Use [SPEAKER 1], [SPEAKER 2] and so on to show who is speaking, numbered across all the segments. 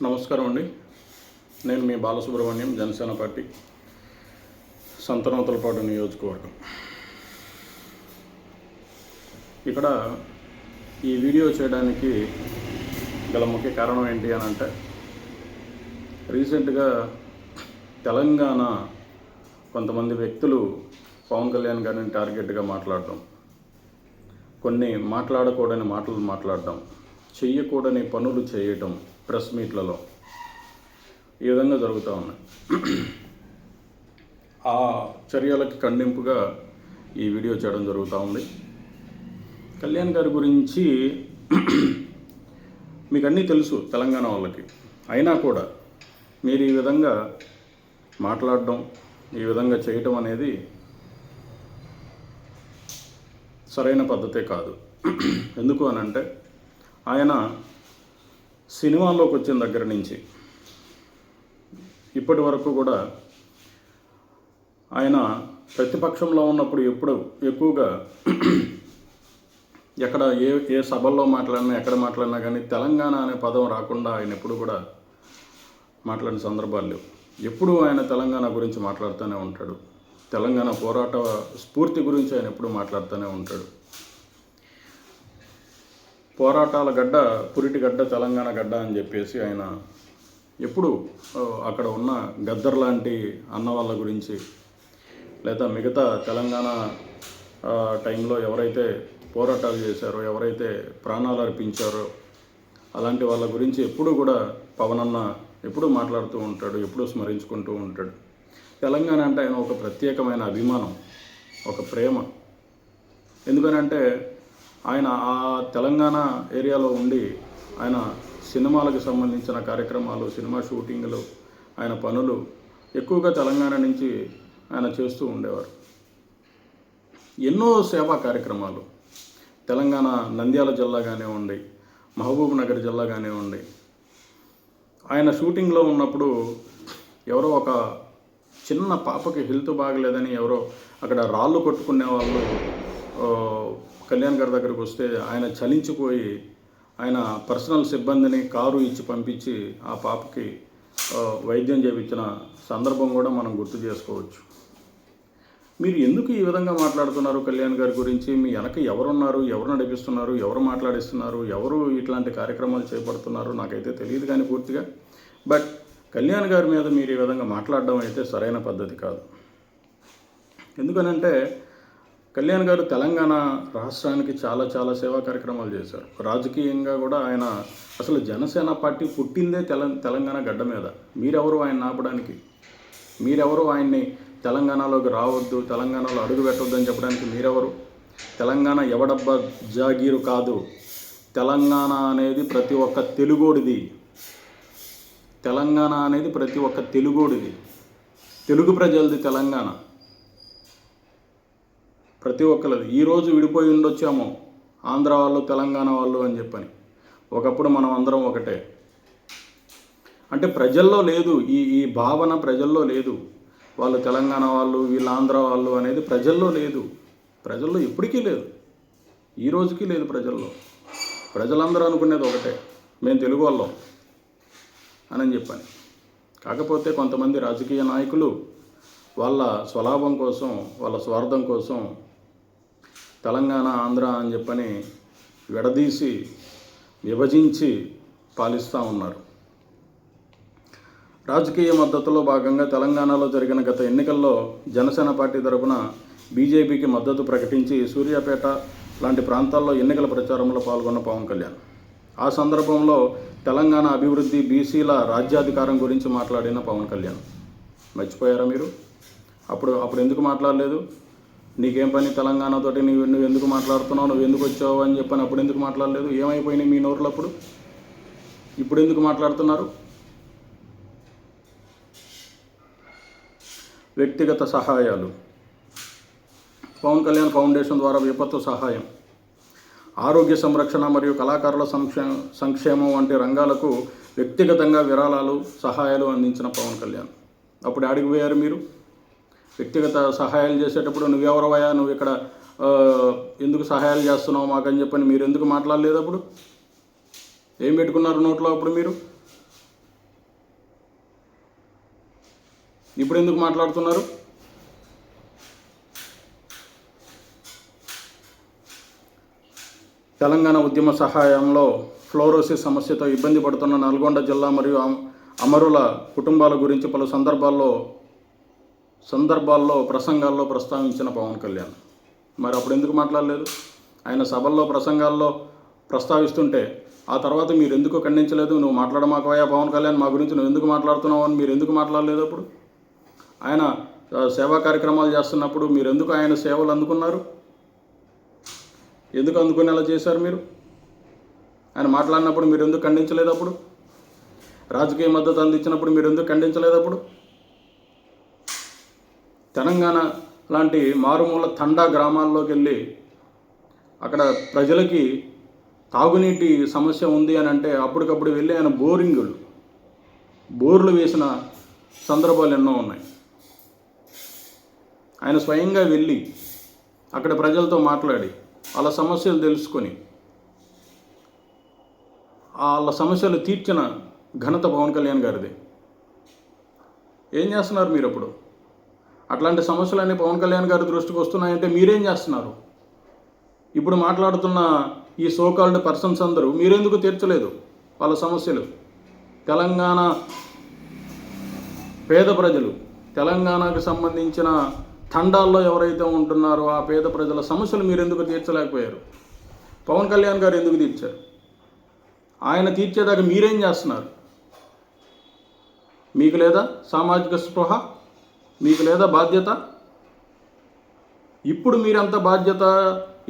[SPEAKER 1] నమస్కారం అండి. నేను మీ బాలసుబ్రహ్మణ్యం, జనసేన పార్టీ, సంతనూతలపాడు నియోజకవర్గం. ఇక్కడ ఈ వీడియో చేయడానికి గల ముఖ్య కారణం ఏంటి అని అంటే, రీసెంట్గా తెలంగాణ కొంతమంది వ్యక్తులు పవన్ కళ్యాణ్ గారిని టార్గెట్గా మాట్లాడడం, కొన్ని మాట్లాడకూడని మాటలు మాట్లాడడం, చెయ్యకూడని పనులు చేయటం ప్రెస్ మీట్లలో ఈ విధంగా జరుగుతూ ఉన్నాయి. ఆ చర్యలకి ఖండింపుగా ఈ వీడియో చేయడం జరుగుతూ ఉంది. కళ్యాణ్ గారి గురించి మీకు అన్నీ తెలుసు తెలంగాణ వాళ్ళకి. అయినా కూడా మీరు ఈ విధంగా మాట్లాడడం, ఈ విధంగా చేయటం అనేది సరైన పద్ధతే కాదు. ఎందుకు అని అంటే, ఆయన సినిమాల్లోకి వచ్చిన దగ్గర నుంచి ఇప్పటి వరకు కూడా ఆయన ప్రతిపక్షంలో ఉన్నప్పుడు ఎక్కువగా ఎక్కడ ఏ సభల్లో మాట్లాడినా, ఎక్కడ మాట్లాడినా కానీ తెలంగాణ అనే పదం రాకుండా ఆయన ఎప్పుడు కూడా మాట్లాడిన సందర్భాలు లేవు. ఎప్పుడు ఆయన తెలంగాణ గురించి మాట్లాడుతూనే ఉంటాడు. తెలంగాణ పోరాట స్ఫూర్తి గురించి ఆయన ఎప్పుడు మాట్లాడుతూనే ఉంటాడు. పోరాటాల గడ్డ, పురిటి గడ్డ, తెలంగాణ గడ్డ అని చెప్పేసి ఆయన ఎప్పుడు అక్కడ ఉన్న గద్దర్ లాంటి అన్న వాళ్ళ గురించి, లేదా మిగతా తెలంగాణ టైంలో ఎవరైతే పోరాటాలు చేశారో, ఎవరైతే ప్రాణాలు అర్పించారో అలాంటి వాళ్ళ గురించి ఎప్పుడు కూడా పవన్ అన్న ఎప్పుడూ మాట్లాడుతూ ఉంటాడు, ఎప్పుడూ స్మరించుకుంటూ ఉంటాడు. తెలంగాణ అంటే ఆయన ఒక ప్రత్యేకమైన అభిమానం, ఒక ప్రేమ. ఎందుకనంటే ఆయన ఆ తెలంగాణ ఏరియాలో ఉండి ఆయన సినిమాలకు సంబంధించిన కార్యక్రమాలు, సినిమా షూటింగ్లు, ఆయన పనులు ఎక్కువగా తెలంగాణ నుంచి ఆయన చేస్తూ ఉండేవారు. ఎన్నో సేవా కార్యక్రమాలు తెలంగాణ నంద్యాల జిల్లా కానివ్వండి, మహబూబ్ నగర్ జిల్లా కానివ్వండి, ఆయన షూటింగ్లో ఉన్నప్పుడు ఎవరో ఒక చిన్న పాపకి హెల్త్ బాగలేదని ఎవరో అక్కడ రాళ్ళు కొట్టుకునే వాళ్ళు కళ్యాణ్ గారి దగ్గరకు వస్తే ఆయన చలించిపోయి ఆయన పర్సనల్ సిబ్బందిని కారు ఇచ్చి పంపించి ఆ పాపకి వైద్యం చేయించిన సందర్భం కూడా మనం గుర్తు చేసుకోవచ్చు. మీరు ఎందుకు ఈ విధంగా మాట్లాడుతున్నారు కళ్యాణ్ గారి గురించి? మీ వెనక ఎవరున్నారు, ఎవరు నడిపిస్తున్నారు, ఎవరు మాట్లాడిస్తున్నారు, ఎవరు ఇట్లాంటి కార్యక్రమాలు చేపడుతున్నారు నాకైతే తెలియదు కానీ పూర్తిగా. బట్ కళ్యాణ్ గారి మీద మీరు ఈ విధంగా మాట్లాడడం అయితే సరైన పద్ధతి కాదు. ఎందుకనంటే కళ్యాణ్ గారు తెలంగాణ రాష్ట్రానికి చాలా చాలా సేవా కార్యక్రమాలు చేశారు. రాజకీయంగా కూడా ఆయన అసలు జనసేన పార్టీ పుట్టిందే తెలంగాణ గడ్డ మీద. మీరెవరు ఆయన ఆపడానికి? మీరెవరు ఆయన్ని తెలంగాణలోకి రావద్దు, తెలంగాణలో అడుగు పెట్టవద్దు అని చెప్పడానికి మీరెవరు? తెలంగాణ ఎవడబ్బా జాగీరు కాదు. తెలంగాణ అనేది ప్రతి ఒక్క తెలుగోడిది. తెలంగాణ అనేది ప్రతి ఒక్క తెలుగోడిది, తెలుగు ప్రజలది తెలంగాణ ప్రతి ఒక్కరిది. ఈరోజు విడిపోయి ఉండొచ్చాము ఆంధ్ర వాళ్ళు, తెలంగాణ వాళ్ళు అని చెప్పని. ఒకప్పుడు మనం అందరం ఒకటే అంటే ప్రజల్లో లేదు, ఈ భావన ప్రజల్లో లేదు. వాళ్ళు తెలంగాణ వాళ్ళు, వీళ్ళు ఆంధ్ర వాళ్ళు అనేది ప్రజల్లో లేదు. ప్రజల్లో ఎప్పటికీ లేదు, ఈ రోజుకి లేదు ప్రజల్లో. ప్రజలందరూ అనుకునేది ఒకటే, మేము తెలుగు వాళ్ళం అని చెప్పని. కాకపోతే కొంతమంది రాజకీయ నాయకులు వాళ్ళ స్వలాభం కోసం, వాళ్ళ స్వార్థం కోసం తెలంగాణ, ఆంధ్ర అని చెప్పని విడదీసి, విభజించి పాలిస్తూ ఉన్నారు. రాజకీయ మద్దతులో భాగంగా తెలంగాణలో జరిగిన గత ఎన్నికల్లో జనసేన పార్టీ తరఫున బీజేపీకి మద్దతు ప్రకటించి సూర్యాపేట లాంటి ప్రాంతాల్లో ఎన్నికల ప్రచారంలో పాల్గొన్న పవన్ కళ్యాణ్ ఆ సందర్భంలో తెలంగాణ అభివృద్ధి, బీసీల రాజ్యాధికారం గురించి మాట్లాడిన పవన్ కళ్యాణ్ మర్చిపోయారా మీరు? అప్పుడు ఎందుకు మాట్లాడలేదు? నీకేం పని తెలంగాణతోటి, నువ్వు ఎందుకు మాట్లాడుతున్నావు, నువ్వు ఎందుకు వచ్చావు అని చెప్పని అప్పుడు ఎందుకు మాట్లాడలేదు? ఏమైపోయినాయి మీ నోరులు అప్పుడు? ఇప్పుడు ఎందుకు మాట్లాడుతున్నారు? వ్యక్తిగత సహాయాలు, పవన్ కళ్యాణ్ ఫౌండేషన్ ద్వారా విపత్తు సహాయం, ఆరోగ్య సంరక్షణ మరియు కళాకారుల సంక్షేమం వంటి రంగాలకు వ్యక్తిగతంగా విరాళాలు, సహాయాలు అందించిన పవన్ కళ్యాణ్ అప్పుడు ఆడికి పోయారు మీరు? వ్యక్తిగత సహాయాలు చేసేటప్పుడు నువ్వెవరవయ్యా, నువ్వు ఇక్కడ ఎందుకు సహాయాలు చేస్తున్నావు మాకని చెప్పని మీరు ఎందుకు మాట్లాడలేదు? అప్పుడు ఏం పెట్టుకున్నారు నోట్లో అప్పుడు మీరు? ఇప్పుడు ఎందుకు మాట్లాడుతున్నారు? తెలంగాణ ఉద్యమ సహాయంలో ఫ్లోరోసిస్ సమస్యతో ఇబ్బంది పడుతున్న నల్గొండ జిల్లా మరియు అమరుల కుటుంబాల గురించి పలు సందర్భాల్లో ప్రసంగాల్లో ప్రస్తావించిన పవన్ కళ్యాణ్ మరి అప్పుడు ఎందుకు మాట్లాడలేదు? ఆయన సభల్లో ప్రసంగాల్లో ప్రస్తావిస్తుంటే ఆ తర్వాత మీరు ఎందుకు ఖండించలేదు? నువ్వు మాట్లాడమాకవయ్యా పవన్ కళ్యాణ్, మా గురించి నువ్వు ఎందుకు మాట్లాడుతున్నావు అని మీరు ఎందుకు మాట్లాడలేదు? అప్పుడు ఆయన సేవా కార్యక్రమాలు చేస్తున్నప్పుడు మీరు ఎందుకు ఆయన సేవలు అందుకున్నారు? ఎందుకు అందుకునేలా చేశారు మీరు? ఆయన మాట్లాడినప్పుడు మీరు ఎందుకు ఖండించలేదు? అప్పుడు రాజకీయ మద్దతు అందించినప్పుడు మీరు ఎందుకు ఖండించలేదు? అప్పుడు తెలంగాణ లాంటి మారుమూల తండా గ్రామాల్లోకి వెళ్ళి అక్కడ ప్రజలకి తాగునీటి సమస్య ఉంది అని అంటే అప్పటికప్పుడు వెళ్ళి ఆయన బోర్లు వేసిన సందర్భాలు ఎన్నో ఉన్నాయి. ఆయన స్వయంగా వెళ్ళి అక్కడ ప్రజలతో మాట్లాడి వాళ్ళ సమస్యలు తెలుసుకొని వాళ్ళ సమస్యలు తీర్చిన ఘనత పవన్ కళ్యాణ్ గారిది. ఏం చేస్తున్నారు మీరు? అప్పుడు అట్లాంటి సమస్యలన్నీ పవన్ కళ్యాణ్ గారి దృష్టికి వస్తున్నాయంటే మీరేం చేస్తున్నారు? ఇప్పుడు మాట్లాడుతున్న ఈ సోకాల్డ్ పర్సన్స్ అందరూ మీరెందుకు తీర్చలేదు వాళ్ళ సమస్యలు? తెలంగాణ పేద ప్రజలు, తెలంగాణకు సంబంధించిన తండాల్లో ఎవరైతే ఉంటున్నారో ఆ పేద ప్రజల సమస్యలు మీరు ఎందుకు తీర్చలేకపోయారు? పవన్ కళ్యాణ్ గారు ఎందుకు తీర్చారు? ఆయన తీర్చేదాకా మీరేం చేస్తున్నారు? మీకు లేదా సామాజిక స్పృహ? మీకు లేదా బాధ్యత? ఇప్పుడు మీరెంత బాధ్యత,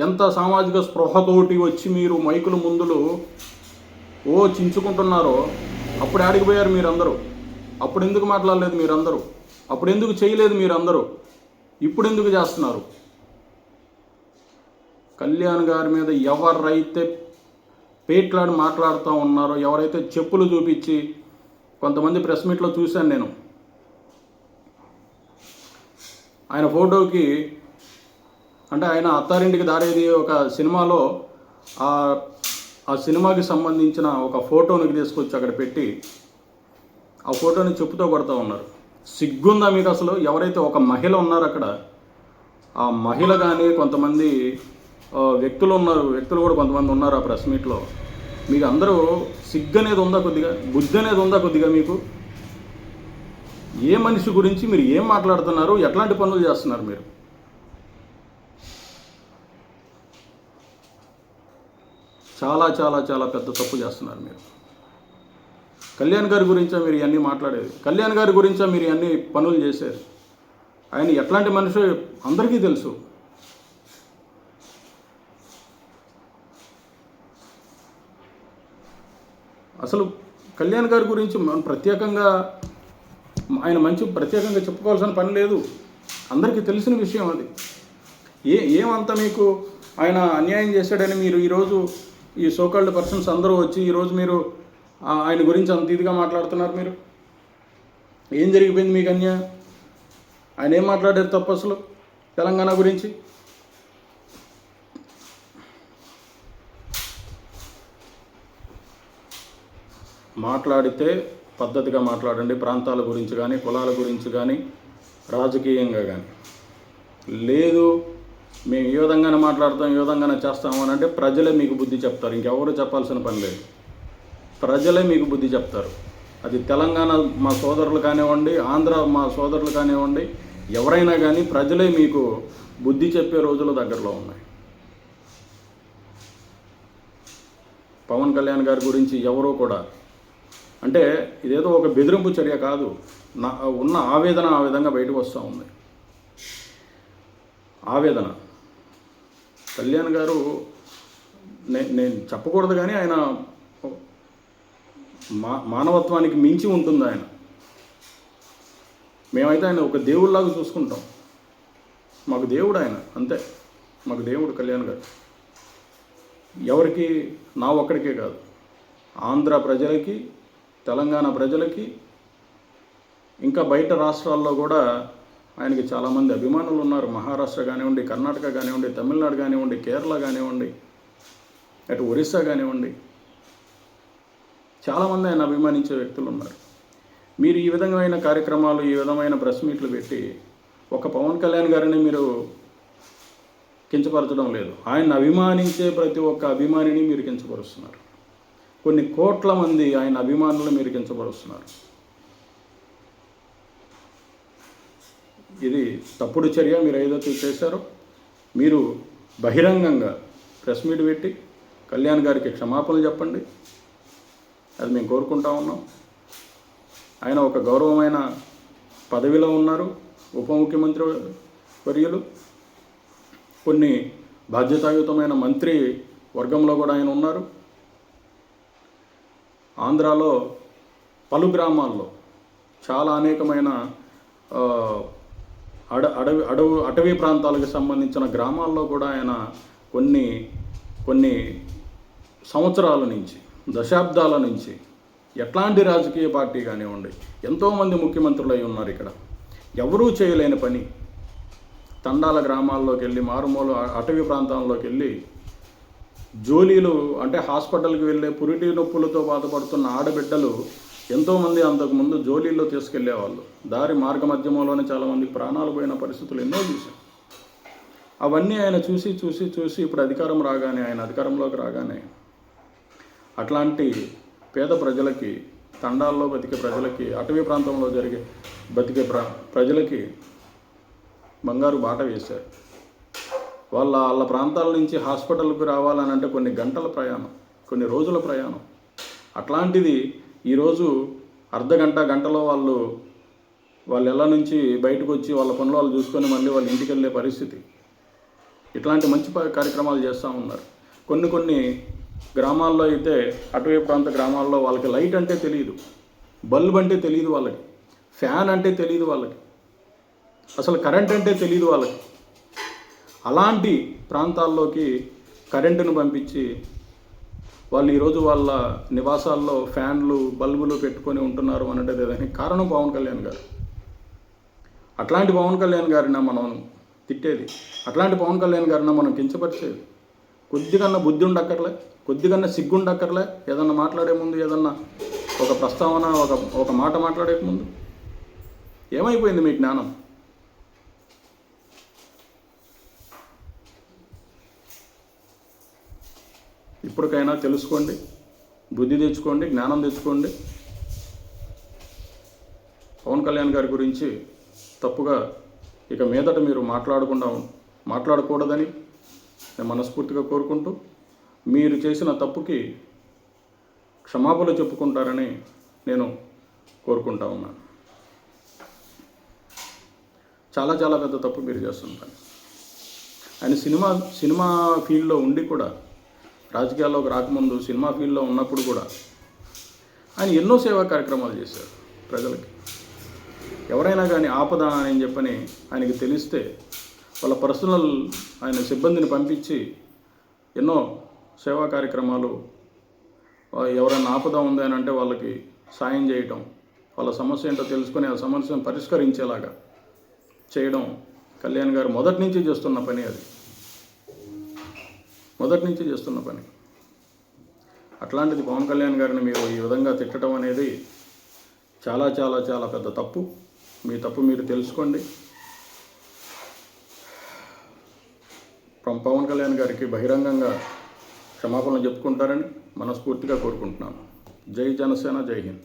[SPEAKER 1] ఎంత సామాజిక స్పృహతోటి వచ్చి మీరు మైకుల ముందులు చించుకుంటున్నారో అప్పుడు ఆడికిపోయారు మీరందరూ. అప్పుడు ఎందుకు మాట్లాడలేదు మీరందరూ? అప్పుడు ఎందుకు చేయలేదు మీరందరూ? ఇప్పుడు ఎందుకు చేస్తున్నారు? కళ్యాణ్ గారి మీద ఎవరైతే పేట్లాడి మాట్లాడుతూ ఉన్నారో, ఎవరైతే చెప్పులు చూపించి కొంతమంది ప్రెస్ మీట్లో చూశాను నేను, ఆయన ఫోటోకి అంటే ఆయన అత్తారింటికి దారేది ఒక సినిమాలో ఆ సినిమాకి సంబంధించిన ఒక ఫోటోని తీసుకొచ్చి అక్కడ పెట్టి ఆ ఫోటోని చెప్పుతో కొడుతూ ఉన్నారు. సిగ్గుందా మీకు అసలు? ఎవరైతే ఒక మహిళ ఉన్నారు అక్కడ, ఆ మహిళ కానీ కొంతమంది వ్యక్తులు కూడా కొంతమంది ఉన్నారు ఆ ప్రెస్ మీట్లో. మీకు అందరూ సిగ్గు అనేది ఉందా కొద్దిగా? బుద్ధి అనేది ఉందా కొద్దిగా మీకు? ఏ మనిషి గురించి మీరు ఏం మాట్లాడుతున్నారు? ఎట్లాంటి పనులు చేస్తున్నారు మీరు? చాలా చాలా చాలా పెద్ద తప్పు చేస్తున్నారు మీరు. కళ్యాణ్ గారి గురించా మీరు ఇవన్నీ మాట్లాడేది? కళ్యాణ్ గారి గురించా మీరు ఇవన్నీ పనులు చేశారు? ఆయన ఎట్లాంటి మనిషి అందరికీ తెలుసు. అసలు కళ్యాణ్ గారి గురించి మనం ప్రత్యేకంగా ప్రత్యేకంగా చెప్పుకోవాల్సిన పని లేదు. అందరికీ తెలిసిన విషయం అది. ఏమంతా మీకు ఆయన అన్యాయం చేశాడని మీరు ఈరోజు ఈ సోకాల్డ్ పర్సన్స్ అందరూ వచ్చి ఈరోజు మీరు ఆయన గురించి అంత ఇదిగా మాట్లాడుతున్నారు? మీరు ఏం జరిగిపోయింది మీకు అన్యాయం? ఆయన ఏం మాట్లాడారు తప్పు అసలు తెలంగాణ గురించి? మాట్లాడితే పద్ధతిగా మాట్లాడండి. ప్రాంతాల గురించి కానీ, కులాల గురించి కానీ, రాజకీయంగా కానీ. లేదు మేము ఏ విధంగానే మాట్లాడతాం, ఏ విధంగానే చేస్తాము అని అంటే ప్రజలే మీకు బుద్ధి చెప్తారు. ఇంకెవరు చెప్పాల్సిన పని లేదు. ప్రజలే మీకు బుద్ధి చెప్తారు. అది తెలంగాణ మా సోదరులు కానివ్వండి, ఆంధ్ర మా సోదరులు కానివ్వండి, ఎవరైనా కానీ ప్రజలే మీకు బుద్ధి చెప్పే రోజులు దగ్గరలో ఉన్నాయి. పవన్ కళ్యాణ్ గారి గురించి ఎవరూ కూడా అంటే ఇదేదో ఒక బెదిరింపు చర్య కాదు. ఉన్న ఆవేదన ఆ విధంగా బయటకు వస్తూ ఉంది. ఆవేదన. కళ్యాణ్ గారు నేను చెప్పకూడదు కానీ ఆయన మానవత్వానికి మించి ఉంటుంది ఆయన. మేమైతే ఆయన ఒక దేవుళ్ళలాగా చూసుకుంటాం. మాకు దేవుడు ఆయన, అంతే. మాకు దేవుడు కళ్యాణ్ గారు. ఎవరికి, నా ఒక్కడికే కాదు, ఆంధ్ర ప్రజలకి, తెలంగాణ ప్రజలకి, ఇంకా బయట రాష్ట్రాల్లో కూడా ఆయనకి చాలామంది అభిమానులు ఉన్నారు. మహారాష్ట్ర కానివ్వండి, కర్ణాటక కానివ్వండి, తమిళనాడు కానివ్వండి, కేరళ కానివ్వండి, అటు ఒరిస్సా కానివ్వండి, చాలామంది ఆయన అభిమానించే వ్యక్తులు ఉన్నారు. మీరు ఈ విధమైన కార్యక్రమాలు, ఈ విధమైన ప్రెస్ మీట్లు పెట్టి ఒక పవన్ కళ్యాణ్ గారిని మీరు కించపరచడం లేదు. ఆయన అభిమానించే ప్రతి ఒక్క అభిమానిని మీరు కించపరుస్తున్నారు. కొన్ని కోట్ల మంది ఆయన అభిమానులు మీరు కించపరుస్తున్నారు. ఇది తప్పుడు చర్య. మీరు ఏదైతే చేశారో మీరు బహిరంగంగా ప్రెస్ మీట్ పెట్టి కళ్యాణ్ గారికి క్షమాపణలు చెప్పండి. అది మేము కోరుకుంటా ఉన్నాం. ఆయన ఒక గౌరవమైన పదవిలో ఉన్నారు, ఉప ముఖ్యమంత్రి వర్యులు. కొన్ని బాధ్యతాయుతమైన మంత్రి వర్గంలో కూడా ఆయన ఉన్నారు. ఆంధ్రాలో పలు గ్రామాల్లో చాలా అనేకమైన అటవీ ప్రాంతాలకు సంబంధించిన గ్రామాల్లో కూడా ఆయన కొన్ని సంవత్సరాల నుంచి, దశాబ్దాల నుంచి ఎట్లాంటి రాజకీయ పార్టీ కానివ్వండి, ఎంతోమంది ముఖ్యమంత్రులు అయి ఉన్నారు. ఇక్కడ ఎవరూ చేయలేని పని తండాల గ్రామాల్లోకి వెళ్ళి, మారుమూల అటవీ ప్రాంతాల్లోకి వెళ్ళి జోలీలు అంటే హాస్పిటల్కి వెళ్ళే పురిటి నొప్పులతో బాధపడుతున్న ఆడబిడ్డలు ఎంతోమంది అంతకుముందు జోలీల్లో తీసుకెళ్లేవాళ్ళు. దారి మార్గ మధ్యమంలోనే చాలామంది ప్రాణాలు పోయిన పరిస్థితులు ఎన్నో చూశాం. అవన్నీ ఆయన చూసి ఇప్పుడు ఆయన అధికారంలోకి రాగానే అట్లాంటి పేద ప్రజలకి, తండాల్లో బతికే ప్రజలకి, అటవీ ప్రాంతంలో బతికే ప్రజలకి బంగారు బాట వేశారు. వాళ్ళ ప్రాంతాల నుంచి హాస్పిటల్కి రావాలని అంటే కొన్ని గంటల ప్రయాణం, కొన్ని రోజుల ప్రయాణం. అట్లాంటిది ఈరోజు గంటలో వాళ్ళు ఎలా నుంచి బయటకు వచ్చి వాళ్ళ పనులు వాళ్ళు చూసుకొని మళ్ళీ వాళ్ళ ఇంటికి వెళ్ళే పరిస్థితి. ఇట్లాంటి మంచి కార్యక్రమాలు చేస్తూ ఉన్నారు. కొన్ని గ్రామాల్లో అయితే, అటవీ ప్రాంత గ్రామాల్లో వాళ్ళకి లైట్ అంటే తెలియదు, బల్బ్ అంటే తెలియదు వాళ్ళకి, ఫ్యాన్ అంటే తెలియదు వాళ్ళకి, అసలు కరెంట్ అంటే తెలియదు వాళ్ళకి. అలాంటి ప్రాంతాల్లోకి కరెంటును పంపించి వాళ్ళు ఈరోజు వాళ్ళ నివాసాల్లో ఫ్యాన్లు, బల్బులు పెట్టుకొని ఉంటున్నారు అంటే దానికి కారణం పవన్ కళ్యాణ్ గారు. అట్లాంటి పవన్ కళ్యాణ్ గారిన మనం తిట్టేది, అట్లాంటి పవన్ కళ్యాణ్ గారిన మనం కించపరిచేది. కొద్దిగన్నా బుద్ధి ఉండక్కర్లే, కొద్దిగన్నా సిగ్గుండక్కర్లే. ఏదన్నా మాట్లాడే ముందు, ఏదన్నా ఒక ప్రస్తావన, ఒక మాట మాట్లాడే ముందు ఏమైపోయింది మీ జ్ఞానం? ఇప్పటికైనా తెలుసుకోండి, బుద్ధి తెచ్చుకోండి, జ్ఞానం తెచ్చుకోండి. పవన్ కళ్యాణ్ గారి గురించి తప్పుగా ఇక మీదట మీరు మాట్లాడకూడదని నేను మనస్ఫూర్తిగా కోరుకుంటూ, మీరు చేసిన తప్పుకి క్షమాపణలు చెప్పుకుంటారని నేను కోరుకుంటా ఉన్నాను. చాలా చాలా పెద్ద తప్పు మీరు చేస్తుంటారు. ఆయన సినిమా ఫీల్డ్లో ఉండి కూడా, రాజకీయాల్లోకి రాకముందు సినిమా ఫీల్డ్లో ఉన్నప్పుడు కూడా ఆయన ఎన్నో సేవా కార్యక్రమాలు చేశారు ప్రజలకి. ఎవరైనా కానీ ఆపద అని చెప్పని ఆయనకి తెలిస్తే వాళ్ళ పర్సనల్ ఆయన సిబ్బందిని పంపించి ఎన్నో సేవా కార్యక్రమాలు, ఎవరైనా ఆపద ఉంది అని అంటే వాళ్ళకి సాయం చేయటం, వాళ్ళ సమస్య ఏంటో తెలుసుకొని ఆ సమస్యను పరిష్కరించేలాగా చేయడం కళ్యాణ్ గారు మొదటి నుంచి చేస్తున్న పని. అది మొదటి నుంచి చేస్తున్న పని. అట్లాంటిది పవన్ కళ్యాణ్ గారిని మీరు ఈ విధంగా తిట్టడం అనేది చాలా చాలా చాలా పెద్ద తప్పు. మీ తప్పు మీరు తెలుసుకోండి. పవన్ కళ్యాణ్ గారికి బహిరంగంగా క్షమాపణలు చెప్పుకుంటారని మనస్ఫూర్తిగా కోరుకుంటున్నాను. జై జనసేన, జై హింద్.